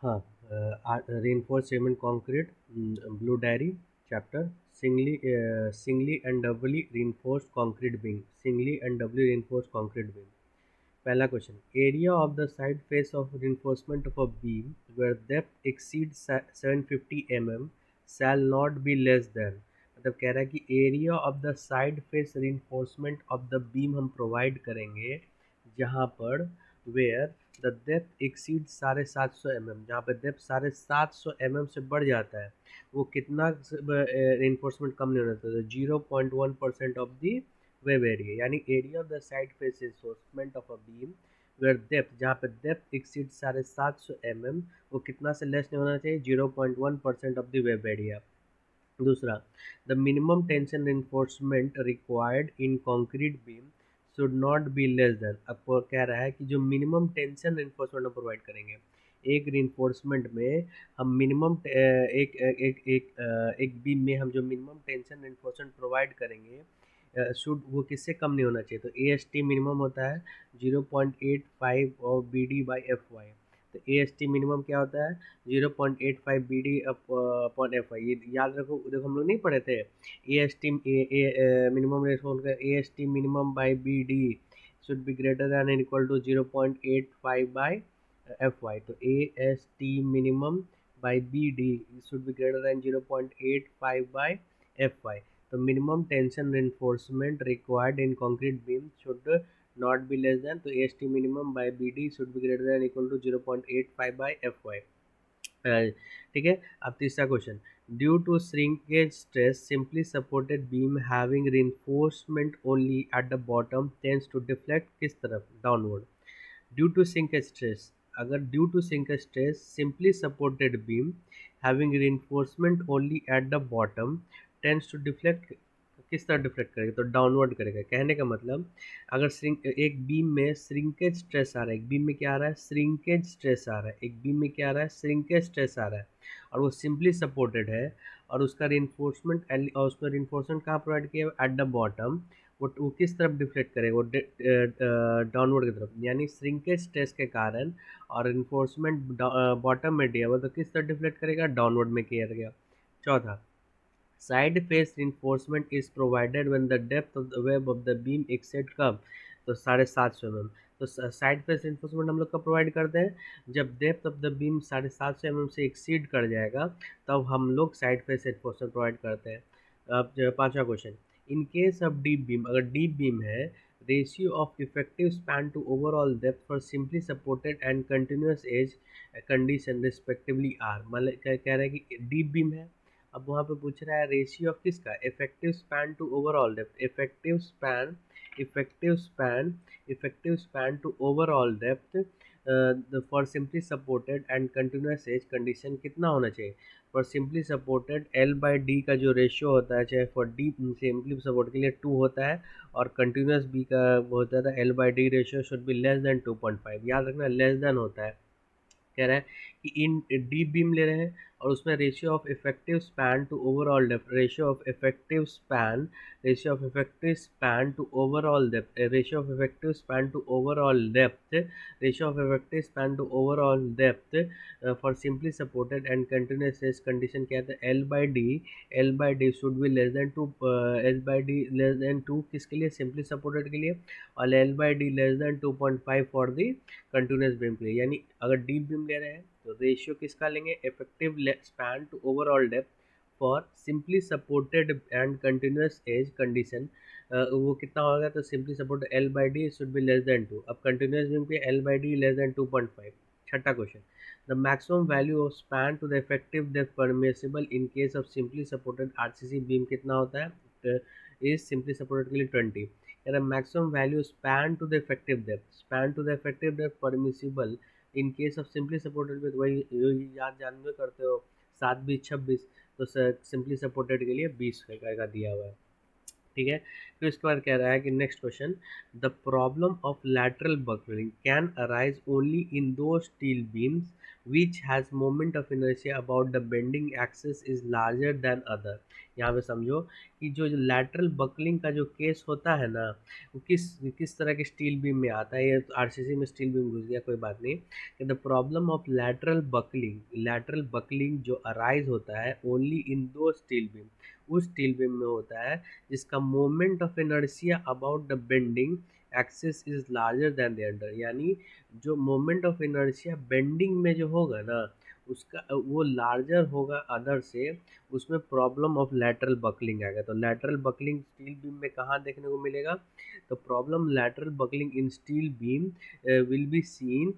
हाँ, reinforced cement concrete, blue diary chapter, singly and doubly reinforced concrete beam, singly and doubly reinforced concrete beam. पहला question, area of the side face of reinforcement of a beam where depth exceeds 750 mm shall not be less than, मतलब कह रहा है कि area of the side face reinforcement of the beam हम provide करेंगे जहाँ पर where the depth exceed 750 mm, जहाँ पर डेप्थ 750 mm से बढ़ जाता है, वो कितना reinforcement कम नहीं होना चाहिए, 0.1% ऑफ द वेब एरिया, यानी area of the side face reinforcement of a beam where depth, जहाँ पे डेप्थ एक्सीड 750 mm, वो कितना से लेस नहीं होना चाहिए, 0.1% ऑफ द वेब एरिया। दूसरा, the minimum tension reinforcement required in concrete beam should not be less then, आपको कह रहा है कि जो मिनिमम टेंशन रिइंफोर्समेंट हम प्रोवाइड करेंगे एक रिइंफोर्समेंट में, हम मिनिमम एक एक एक एक बीम में हम जो मिनिमम टेंशन रिइंफोर्समेंट प्रोवाइड करेंगे शुड वो किससे कम नहीं होना चाहिए, तो ए एस टी मिनिमम होता है 0.85 और B D by F Y. तो ए एस टी मिनिमम क्या होता है 0.85 B D upon F Y, ये याद रखो, देखो हम लोग नहीं पढ़े थे A S T minimum response का, A S T minimum by B D should be greater than and equal to 0.85 by F Y. तो A S T minimum by B D should be greater than 0.85 by F Y. The minimum tension reinforcement required in concrete beam should not be less than, तो AST minimum by BD should be greater than equal to 0.85 by FY। ठीक है। अब तीसरा question, due to shrinkage stress simply supported beam having reinforcement only at the bottom tends to deflect किस तरफ, downward. Due to sinkage stress, अगर due to sinkage stress simply supported beam having reinforcement only at the bottom tends to deflect, किस तरह deflect करेगा, तो downward करेगा। कहने का मतलब, अगर एक बीम में श्रिंकेज स्ट्रेस आ रहा है, एक बीम में क्या आ रहा है, श्रिंकेज स्ट्रेस आ रहा है, एक बीम में क्या आ रहा है, श्रिंकेज स्ट्रेस आ रहा है, और वो सिंपली सपोर्टेड है, और उसका रिइंफोर्समेंट, और उसका रिइंफोर्समेंट कहाँ प्रोवाइड किया है, एट द बॉटम, वो किस तरफ डिफ्लेक्ट करेगा, वो डाउनवर्ड की तरफ, यानी श्रिंकेज स्ट्रेस के कारण और इन्फोर्समेंट बॉटम में दिया हुआ, तो किस तरफ डिफ्लेक्ट करेगा, डाउनवर्ड में किया गया। चौथा, side face reinforcement is provided when the depth of the web of the beam exceed कब, तो 750 mm। तो साइड फेस reinforcement हम लोग कब प्रोवाइड करते हैं, जब depth of the beam 750 mm से एक्सीड कर जाएगा, तब हम लोग साइड फेस reinforcement प्रोवाइड करते हैं। अब पांचवा question, in case of deep beam, अगर डीप बीम है, ratio of effective span to overall depth for simply supported and continuous edge condition respectively are, मतलब क्या कह रहा है कि डीप बीम है, अब वहाँ पे पूछ रहा है रेशियो ऑफ किसका, effective span to overall depth, effective span to overall depth for simply supported and continuous edge condition कितना होना चाहिए, for simply supported L by D का जो रेशियो होता है, चाहे फॉर डी सिंपली सपोर्ट के लिए 2 होता है, और कंटिन्यूस बी का वो होता है L by D ratio should be less than 2.5, याद रखना लेस देन होता है। कह रहा है कि इन डीप बीम ले रहे हैं, और उसमें ratio of effective span to overall depth, ratio of effective span to overall depth, ratio of effective span to overall depth, ratio of effective span to overall depth for simply supported and continuous edge condition क्या है, L by D should be less than 2, L by D less than 2 किसके लिए, simply supported के लिए, और L by D less than 2.5 for the continuous beam के लिए। यानी अगर डीप बीम ले रहे हैं तो रेशियो किसका लेंगे, effective span to overall depth for simply supported and continuous edge condition, वो कितना होगा, तो simply support L by D should be less than 2, अब कंटिन्यूस बीम पे L by D less than 2.5। छठा question, the maximum value of span to the effective depth permissible in case of simply supported RCC beam कितना होता है, is simply supported के लिए 20। कह रहा है maximum value span to the effective depth permissible in case of simply supported with, वही याद जानवे करते हो, 7 20 26, तो सिंपली सपोर्टेड के लिए 20 का दिया हुआ है। ठीक है। फिर उसके बाद कह रहा है कि next question, the problem of lateral buckling can arise only in those steel beams which has moment of inertia about the bending axis is larger than other, यहाँ पे समझो कि जो लैटरल बकलिंग का जो केस होता है ना, वो किस किस तरह के स्टील बीम में आता है। ये तो आरसीसी में स्टील बीम घुस गया, कोई बात नहीं। कि the problem of lateral buckling जो अराइज होता है only in those steel beam, उस स्टील बीम में होता है जिसका moment of inertia about the bending axis is larger then the other. यानी जो मोमेंट ऑफ इनर्शिया बेंडिंग में जो होगा ना, उसका वो लार्जर होगा अदर से, उसमें प्रॉब्लम ऑफ लैटरल बकलिंग आएगा। तो लैटरल बकलिंग स्टील बीम में कहाँ देखने को मिलेगा? तो problem lateral buckling in steel beam will be seen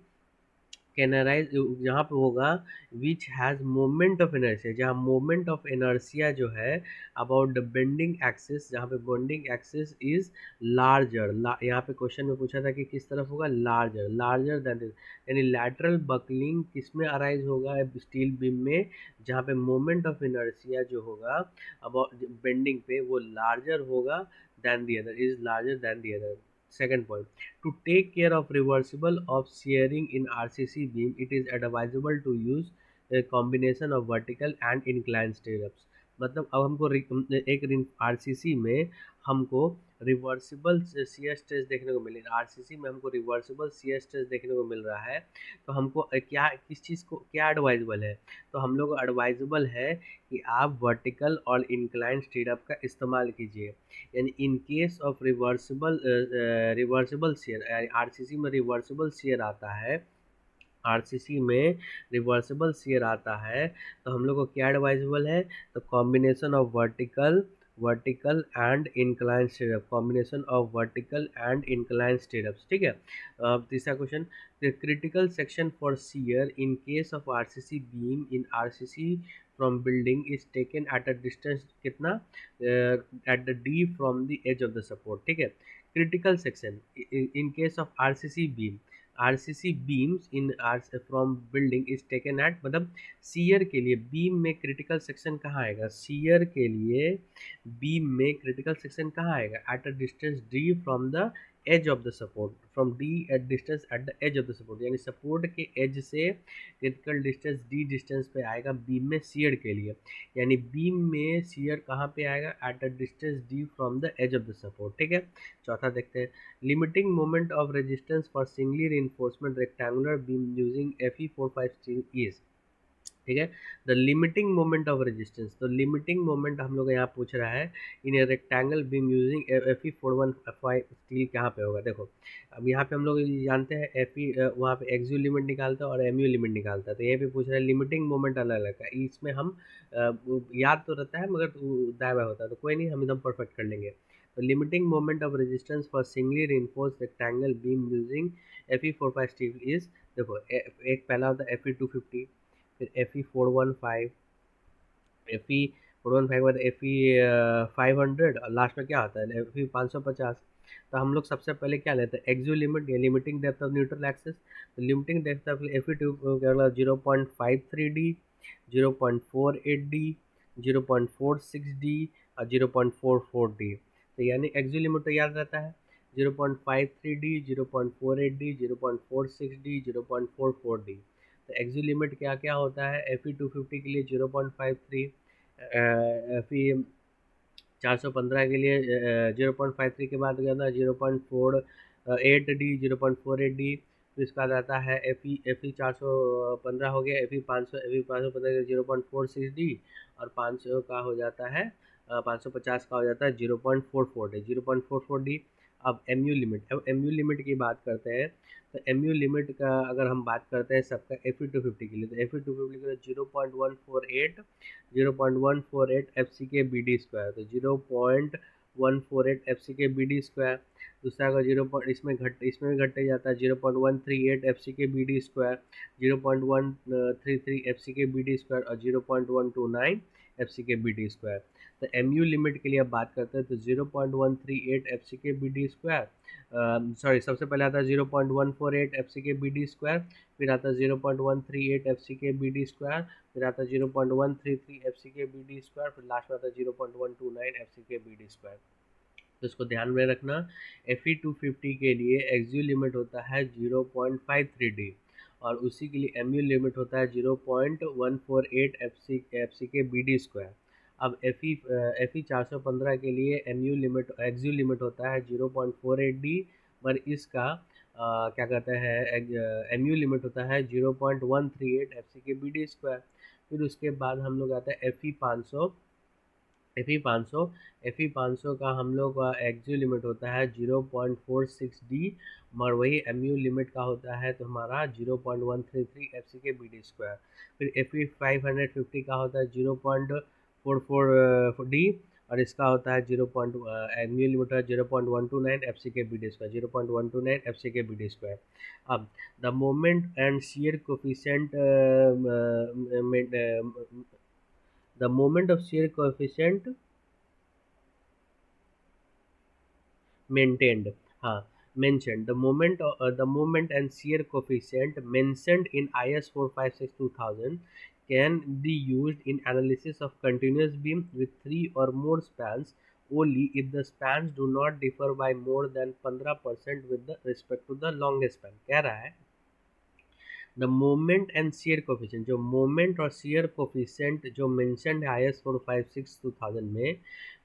can arise जहाँ पे होगा which has moment of inertia, जहाँ मोमेंट ऑफ इनर्शिया जो है अबाउट द बेंडिंग एक्सिस, जहाँ पे बेंडिंग एक्सिस इज लार्जर। यहाँ पे क्वेश्चन में पूछा था कि किस तरफ होगा, लार्जर, लार्जर देन दिस। यानी लैटरल बकलिंग किस में अराइज होगा? स्टील बीम में, जहाँ पे मोमेंट ऑफ इनर्शिया जो होगा अबाउट बेंडिंग पे वो लार्जर होगा than the other, is larger than the other. Second point, to take care of reversible of shearing in RCC beam, it is advisable to use a combination of vertical and inclined stirrups। मतलब अब हमको एक RCC में हमको reversible shear stress देखने को मिलेगा, RCC में हमको रिवर्सिबल सीयर स्ट्रेस देखने को मिल रहा है। तो हमको क्या, किस चीज़ को क्या एडवाइजेबल है? तो हम लोग एडवाइजेबल है कि आप वर्टिकल और इंक्लाइन स्टीरअप का इस्तेमाल कीजिए। यानी इन case of reversible share, RCC में रिवर्सिबल शेयर आता है, आरसीसी में रिवर्सिबल शेयर आता है, तो हम लोग को क्या एडवाइजेबल है? तो combination of vertical and incline stirrup, combination of vertical and incline stirrups. ठीक है। तीसरा question, the critical section for shear in case of RCC beam in RCC frame building is taken at a distance कितना? At the D from the edge of the support. ठीक है। Critical section in case of RCC beam, RCC beams in R frame building is taken at, मतलब shear के लिए beam में critical section कहाँ आएगा? Shear के लिए बीम में क्रिटिकल सेक्शन कहाँ आएगा? At a distance D from the edge of the support, from D at distance at the edge of the support, यानी सपोर्ट के एज से क्रिटिकल डिस्टेंस डी डिस्टेंस पे आएगा बीम में सीयर के लिए। यानी बीम में सीयर कहाँ पे आएगा? At a distance D from the edge of the support. ठीक है। चौथा देखते हैं, limiting moment of resistance for singly reinforcement rectangular beam using Fe45 steel is. ठीक है। The limiting moment of resistance, तो लिमिटिंग मोमेंट हम लोग यहाँ पूछ रहा है in a rectangle beam using Fe415 steel कहाँ पे होगा? देखो अब यहाँ पे हम लोग जानते हैं Fe वहाँ पे एक्सयू लिमिट निकालता है और एमयू लिमिट निकालता है, तो ये भी पूछ रहा है लिमिटिंग मोमेंट अलग अलग है। इसमें हम याद तो रहता है मगर दाया बाया होता है, तो कोई नहीं, हम एकदम परफेक्ट कर लेंगे। तो limiting moment of resistance for singly reinforced rectangle beam using Fe45 steel is, देखो एक पहला होता है Fe250, फिर Fe415, Fe415 बाद Fe500 और लास्ट में क्या आता है Fe550। तो हम लोग सबसे पहले क्या लेते हैं? एक्सियल लिमिट या limiting depth of neutral axis. तो लिमिटिंग डेप्थ ऑफ Fe2 क्या, 0.53D, 0.48D, 0.46D और 0.44D। तो यानी एक्सियल लिमिट तो याद रहता है 0.53D, 0.48D, 0.46D, 0.44D। तो एक्सियल लिमिट क्या क्या होता है? Fe250 के लिए 0.53, Fe415 के लिए 0.53 के बाद क्या था 0.48D, 0.48D। फिर इसके बाद आता है Fe415 हो गया, Fe515 0.46D और 500 का हो जाता है 550 का हो जाता है 0.44D, 0.44D। अब एम यू लिमिट, अब एम यू लिमिट की बात करते हैं। तो एम यू लिमिट का अगर हम बात करते हैं सबका Fe250 के लिए, तो Fe250 के लिए 0.148 F C K B D square, तो 0.148 F C K B D square. दूसरा का इसमें भी घटते जाता है 0.138 F C K B D square, 0.133 F C K B D square और 0.129 F C K B D square. तो एम यू लिमिट के लिए अब बात करते हैं तो 0.138 F C K B D square, sorry सबसे पहले आता है 0.148 F C K B D square, फिर आता है 0.138 F C K B D square, फिर आता है 0.133 F C K B D square, फिर लास्ट में आता है 0.129 F C K B D square. तो इसको ध्यान में रखना, Fe250 के लिए एक्सयू लिमिट होता है 0.53D और उसी के लिए एमयू लिमिट होता है 0.148 F C K B D square. अब FE 415 के लिए एक्सयू लिमिट होता है 0.48 D, पर इसका क्या कहते हैं MU लिमिट होता है 0.138 FCK/BD²। फिर उसके बाद हम लोग आता है FE 500 का हम लोग का एक्सयू लिमिट होता है 0.46 D, और वही MU लिमिट का होता है तो हमारा 0.133 FCK/BD²। फिर FE 550 का होता है 0.44D, और इसका होता है MU लिमिट है 0.129 FCK/BD², 0.129 FCK/BD²। अब the moment and shear coefficient the moment of shear coefficient maintained, हाँ, mentioned the moment and shear coefficient mentioned in IS 456/2000 can be used in analysis of continuous beam with three or more spans only if the spans do not differ by more than 15% with the respect to the longest span। कह रहा है the moment and shear coefficient, जो moment और shear coefficient जो mention है IS 456/2000 में,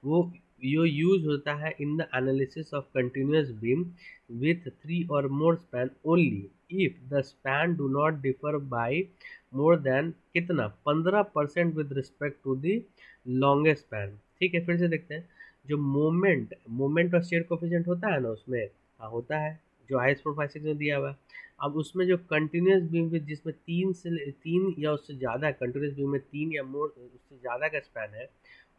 वो use होता है in the analysis of continuous beam with three or more span only if the span do not differ by more than कितना 15% with respect to the longest span. ठीक है, फिर से देखते हैं। जो मोमेंट और शेयर कोफिशिएंट होता है ना उसमें, हाँ होता है, जो IS 456 में दिया हुआ है। अब उसमें जो कंटिन्यूस बीम विथ जिसमें तीन या उससे ज़्यादा कंटिन्यूस बीम में तीन या मोर उससे ज़्यादा का स्पैन है,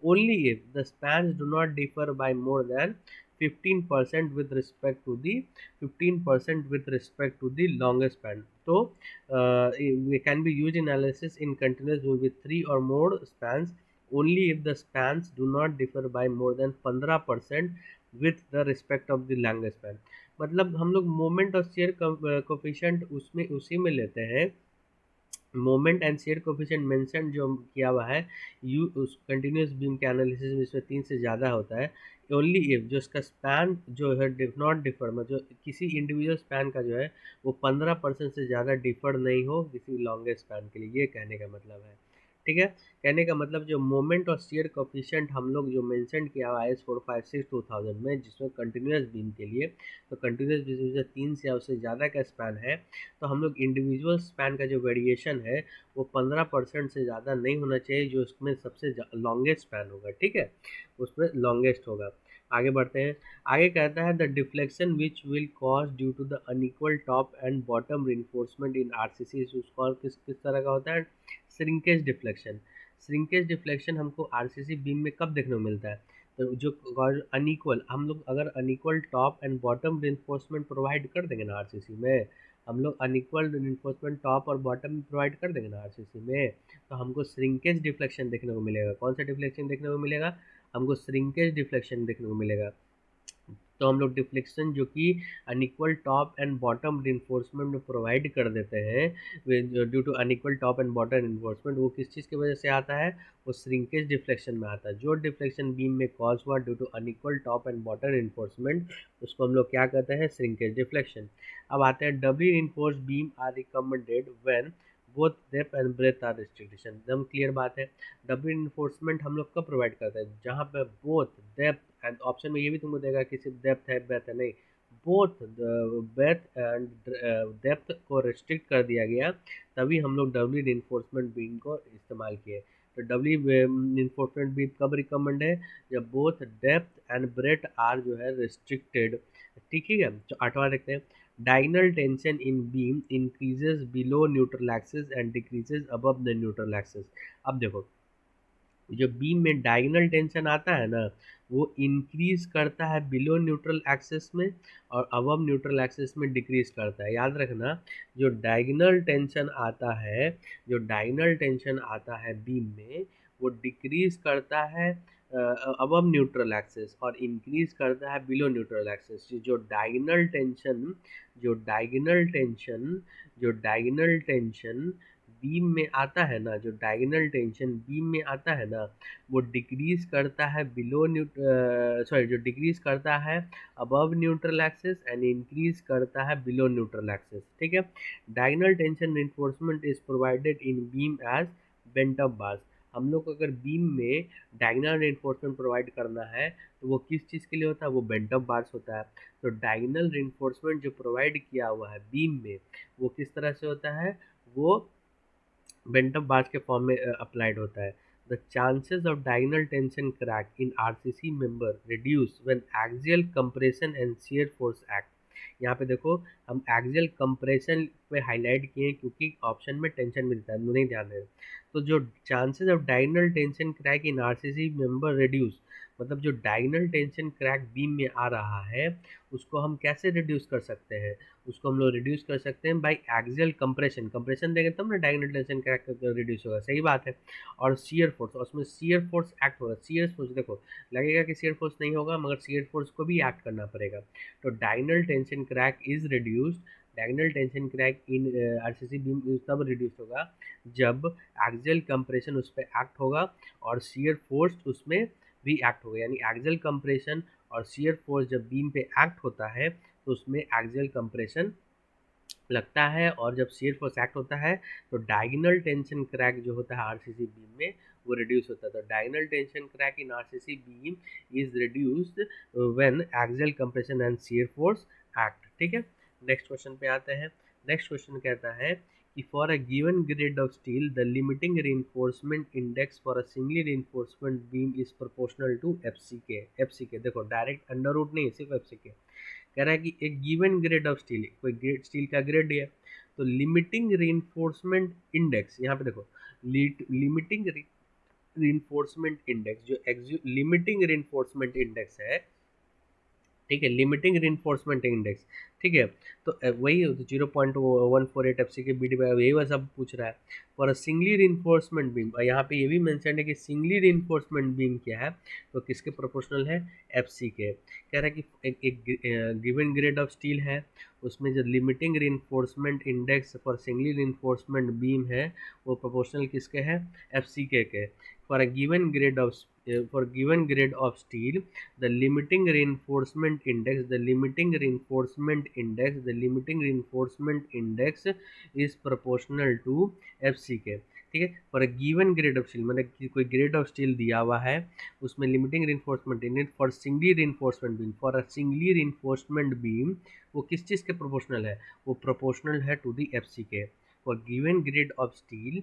only if the spans do not differ by more than 15% with respect to the 15% with respect to the longest span. तो we can be use analysis in continuous beam with three or more spans only if the spans do not differ by more than 15% with the respect of the longest span। मतलब हम लोग moment और shear coefficient उसमें उसी में लेते हैं। Moment and shear coefficient mention जो किया हुआ है उस कंटिन्यूस बीम के एनालिसिस में इसमें तीन से ज़्यादा होता है। ओनली इफ जो इसका स्पैन जो है नॉट डिफर में जो किसी इंडिविजुअल स्पैन का जो है वो 15% से ज़्यादा डिफर नहीं हो किसी लॉन्गेस्ट स्पैन के लिए, ये कहने का मतलब है। ठीक है, कहने का मतलब जो मोमेंट और शेयर कोफिशिएंट हम लोग जो मेंशन किया हुआ है IS 456/2000 में, जिसमें कंटिन्यूस बीम के लिए, तो कंटिन्यूस बीम में तीन से या उससे ज़्यादा का स्पैन है तो हम लोग इंडिविजुअल स्पैन का जो वेरिएशन है वो 15% से ज़्यादा नहीं होना चाहिए, जो उसमें सबसे लॉन्गेस्ट स्पैन होगा। ठीक है, उसमें लॉन्गेस्ट होगा। आगे बढ़ते हैं। आगे कहता है the deflection which will cause due to the unequal top and bottom reinforcement in RCC, उसका किस तरह का होता है, श्रिंकेज डिफ्लेक्शन। श्रिंकेज डिफ्लेक्शन हमको आरसीसी बीम में कब देखने को मिलता है, तो जो अनइक्वल हम लोग अगर unequal top and bottom reinforcement provide कर देंगे ना आरसीसी में, हम लोग अनइक्वल रिइंफोर्समेंट टॉप और बॉटम में प्रोवाइड कर देंगे ना आरसीसी में, तो हमको श्रिंकेज डिफ्लेक्शन देखने को मिलेगा। कौन सा डिफ्लेक्शन देखने को मिलेगा, हमको श्रिंकेज डिफ्लेक्शन देखने को मिलेगा। तो हम लोग डिफ्लेक्शन जो कि unequal top and bottom reinforcement में प्रोवाइड कर देते हैं due to unequal top and bottom reinforcement, वो किस चीज़ की वजह से आता है, वो श्रिंकेज डिफ्लेक्शन में आता है। जो डिफ्लेक्शन बीम में कॉज हुआ due to unequal top and bottom reinforcement, उसको हम लोग क्या कहते हैं, श्रिंकेज डिफ्लेक्शन। अब आते हैं doubly reinforced beam are recommended when both depth and breadth are restricted. एकदम क्लियर बात है। डबल इन्फोर्समेंट हम लोग कब प्रोवाइड करते हैं, जहाँ पे बोथ डेप्थ एंड, ऑप्शन में ये भी तुमको देगा कि सिर्फ डेप्थ है ब्रेथ है, नहीं, बोथ ब्रेथ एंड डेप्थ को रिस्ट्रिक्ट कर दिया गया, तभी हम लोग डबल इन्फोर्समेंट बीम को इस्तेमाल किए। तो डबल इन्फोर्समेंट बीम कब रिकमेंड है, जब both depth and breadth are जो है रिस्ट्रिक्टेड। ठीक है, तो आठवां देखते हैं। Diagonal tension in beam increases below neutral axis and decreases above the neutral axis। अब देखो, जो बीम में डायगोनल टेंशन आता है ना, वो इंक्रीज करता है बिलो न्यूट्रल एक्सिस में और अबव न्यूट्रल एक्सिस में डिक्रीज करता है। याद रखना, जो डायगोनल टेंशन आता है, जो डायगोनल टेंशन आता है बीम में, वो डिक्रीज करता है अबव न्यूट्रल एक्सिस और इंक्रीज करता है बिलो न्यूट्रल एक्सिस। जो डायगोनल टेंशन जो डायगोनल टेंशन जो डायगोनल टेंशन बीम में आता है ना, जो डायगोनल टेंशन बीम में आता है ना, वो डिक्रीज करता है जो डिक्रीज करता है above neutral axis and increase करता है बिलो न्यूट्रल एक्सिस। ठीक है, diagonal tension reinforcement is provided in beam as bent up bars. हम लोग को अगर बीम में डायगोनल रेनफोर्समेंट प्रोवाइड करना है तो वो किस चीज़ के लिए होता है, वो बेंट अप बार्स होता है। तो डायगोनल रेनफोर्समेंट जो प्रोवाइड किया हुआ है बीम में वो किस तरह से होता है, वो बेंट अप बार्स के फॉर्म में अप्लाइड होता है। The chances of diagonal tension crack in RCC member reduce when axial compression and shear force act. यहाँ पे देखो हम एक्सियल कंप्रेशन पे हाईलाइट किए हैं क्योंकि ऑप्शन में टेंशन मिलता है, नहीं ध्यान देना। तो जो chances of diagonal tension crack in RCC member reduce, मतलब जो डायगोनल टेंशन क्रैक बीम में आ रहा है उसको हम कैसे रिड्यूस कर सकते हैं, उसको हम लोग रिड्यूस कर सकते हैं बाय एक्सियल कंप्रेशन। कंप्रेशन देंगे तब ना डायगोनल टेंशन क्रैक रिड्यूस होगा, सही बात है। और शियर फोर्स, उसमें शियर फोर्स एक्ट होगा। शियर फोर्स देखो लगेगा कि शियर फोर्स नहीं होगा मगर शियर फोर्स को भी एक्ट करना पड़ेगा। तो diagonal tension crack is reduced, diagonal tension crack in RCC beam तब रिड्यूस होगा जब एक्सियल कंप्रेशन उस पर एक्ट होगा और शियर फोर्स उसमें भी एक्ट होगा। यानी एक्सियल कंप्रेशन और शियर फोर्स जब बीम पे एक्ट होता है तो उसमें एक्सियल कंप्रेशन लगता है और जब शियर फोर्स एक्ट होता है तो डायगोनल टेंशन क्रैक जो होता है आरसीसी बीम में वो रिड्यूस होता है। तो diagonal tension crack in RCC beam is reduced when axial compression and shear force act. ठीक है, नेक्स्ट क्वेश्चन पे आते हैं। नेक्स्ट क्वेश्चन कहता है कि for a given grade of steel the limiting reinforcement index for a singly reinforcement beam is proportional to FCK. FCK देखो direct under root नहीं, सिर्फ एफसीके कह रहा है कि एक गिवन ग्रेड ऑफ स्टील, कोई ग्रेड स्टील का ग्रेड है तो लिमिटिंग reinforcement इंडेक्स, यहाँ पे देखो लिमिटिंग reinforcement इंडेक्स जो लिमिटिंग reinforcement इंडेक्स है, ठीक है, लिमिटिंग reinforcement इंडेक्स, ठीक है। तो वही 0.148 एफसी के बीडी यही वह सब पूछ रहा है। For a singly reinforcement beam, यहाँ पे ये भी मेंशन है कि सिंगली reinforcement बीम क्या है, तो किसके प्रोपोर्शनल है, एफसी के। कह रहा है कि एक गिवन ग्रेड ऑफ स्टील है उसमें जो limiting reinforcement index for singly reinforcement beam है वो प्रोपोर्शनल किसके है, एफसी के। For a given grade of for given grade of steel the limiting reinforcement index the limiting reinforcement index the limiting reinforcement index is proportional to fck। ठीक है, for a given grade of steel मतलब कि कोई grade of steel दिया हुआ है उसमें limiting reinforcement index for singly reinforcement beam, for a singly reinforcement beam वो किस चीज़ के प्रोपोर्शनल है, वो प्रोपोर्शनल है to the fck। For given grade of steel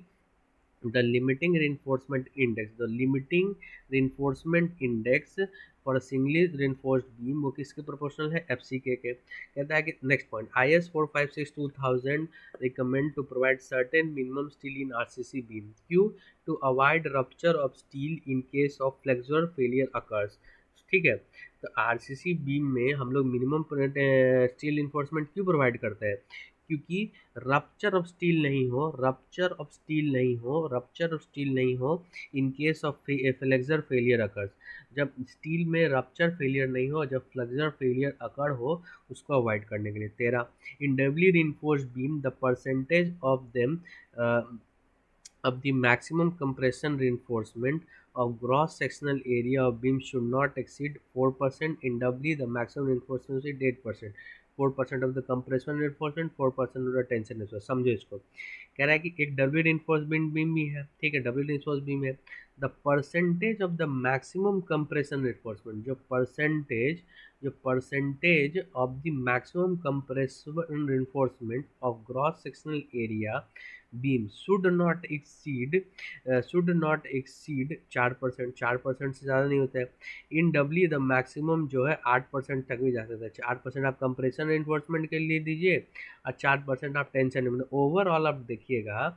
the limiting reinforcement index the limiting reinforcement index for a singly reinforced beam वो किसके proportional है, एफसीके के। कहता है कि next point IS 456/2000 recommend to provide certain minimum steel in RCC beam क्यों, to avoid rupture of steel in case of flexure failure occurs। ठीक है, तो आरसीसी बीम में हम लोग मिनिमम स्टील इन्फोर्समेंट क्यों प्रोवाइड करते हैं, क्योंकि रप्चर ऑफ स्टील नहीं हो, रप्चर ऑफ स्टील नहीं हो, रप्चर ऑफ स्टील नहीं हो इन case of flexor failure occurs. जब स्टील में रप्चर फेलियर नहीं हो, जब फ्लेक्सर फेलियर अकर हो उसको अवॉइड करने के लिए। 13 इन doubly reinforced beam the percentage of them of the maximum compression reinforcement of gross sectional area of beam should not exceed 4%. In doubly the maximum reinforcement is 8%। 4% of the compression reinforcement, 4% of the tension reinforcement। समझो इसको, कह रहा है कि एक W reinforcement beam भी है, ठीक है, डब्ल्यू reinforcement बीम है। The percentage of the maximum compression reinforcement, जो percentage of the maximum compression reinforcement of gross sectional area beam should not exceed 4%, 4% से ज़्यादा नहीं होता है। इन डब्ली द मैक्सिमम जो है 8% तक भी जा सकता है। 4% आप कंप्रेशन इन्फोर्समेंट के लिए दीजिए और 4% आप टेंशन, मतलब ओवरऑल आप देखिएगा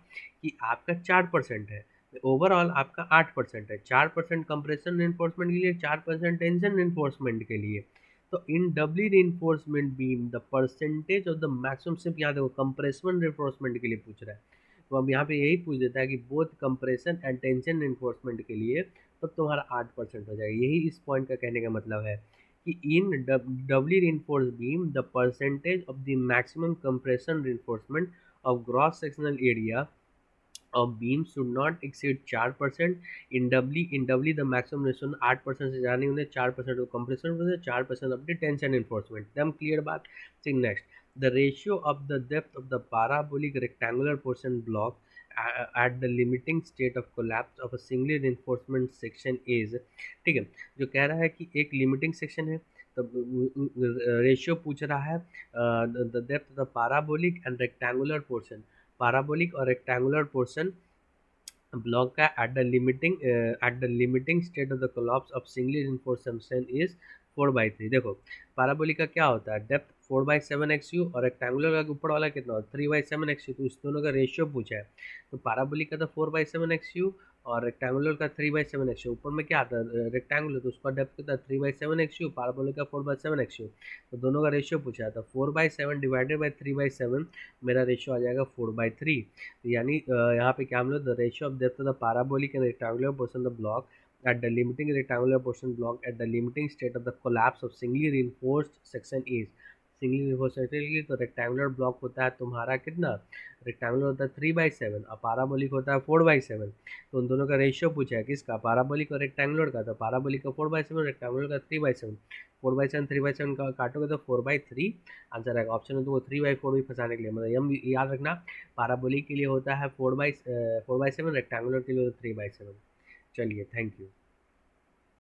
कि आपका 4% है, ओवरऑल आपका 8% है। 4% कंप्रेशन इन्फोर्समेंट के लिए, 4% टेंशन इन्फोर्समेंट के लिए। तो इन डबली reinforcement beam the percentage of the maximum, सिर्फ यहाँ देखो कंप्रेशन reinforcement के लिए पूछ रहा है, तो अब यहाँ पे यही पूछ देता है कि both compression and tension enforcement के लिए तब तो तुम्हारा 8% हो जाएगा। यही इस पॉइंट का कहने का मतलब है कि in doubly reinforced beam the percentage of the maximum compression reinforcement of gross sectional area of beam should not exceed 4%। In doubly the maximum ration 8% से ज़्यादा नहीं होते, 4% of compression, 4% of the tension reinforcement. एकदम clear बात। ठीक, next The ratio of the depth of the parabolic rectangular portion block at the limiting state of collapse of a singly reinforcement section is, ठीक है, जो कह रहा है कि एक लिमिटिंग सेक्शन है, तो रेशियो पूछ रहा है the depth of the parabolic and rectangular portion, parabolic और rectangular portion block at the limiting state of the collapse of singly reinforced section is 4/3। देखो पाराबोलिक का क्या होता है, डेप्थ 4/7 XU और रेक्टेंगुलर का ऊपर वाला कितना होता है 3/7 XU, तो इस दोनों का रेशियो पूछा है। तो पाराबोलिक का था 4/7 XU और रेक्टेंगुलर का 3/7 XU। ऊपर में क्या आता है रेक्टेंगुलर, तो उसका डेप्थ कितना 3/7 XU, पाराबोलिक का 4/7 XU। तो दोनों का रेशियो पूछा है, तो 4/7 डिवाइडेड बाई 3/7 मेरा रेशियो आ जाएगा 4/3। यानी यहाँ पे क्या हम लोग the ratio of depth of the parabolic and rectangular portion of the block at the limiting rectangular portion block at the limiting state of the collapse of singly reinforced section is, singly reinforced section की तो rectangular block होता है तुम्हारा कितना, rectangular होता है 3/7 और parabolic होता है 4/7। तो उन दोनों का रेशियो पूछा है किसका, पाराबोलिक और रेक्टेंगुलर का, तो पाराबोलिक का 4/7, रेक्टेंगुलर का 3/7। 4/7 3/7 का काटोगे तो 4/3 आंसर आएगा। ऑप्शन में तुमको 3/4 भी फंसाने के लिए, मतलब हम याद रखना पाराबोलिक के लिए होता है 4/7, रेक्टेंगुलर के लिए होता है 3/7। चलिए थैंक यू।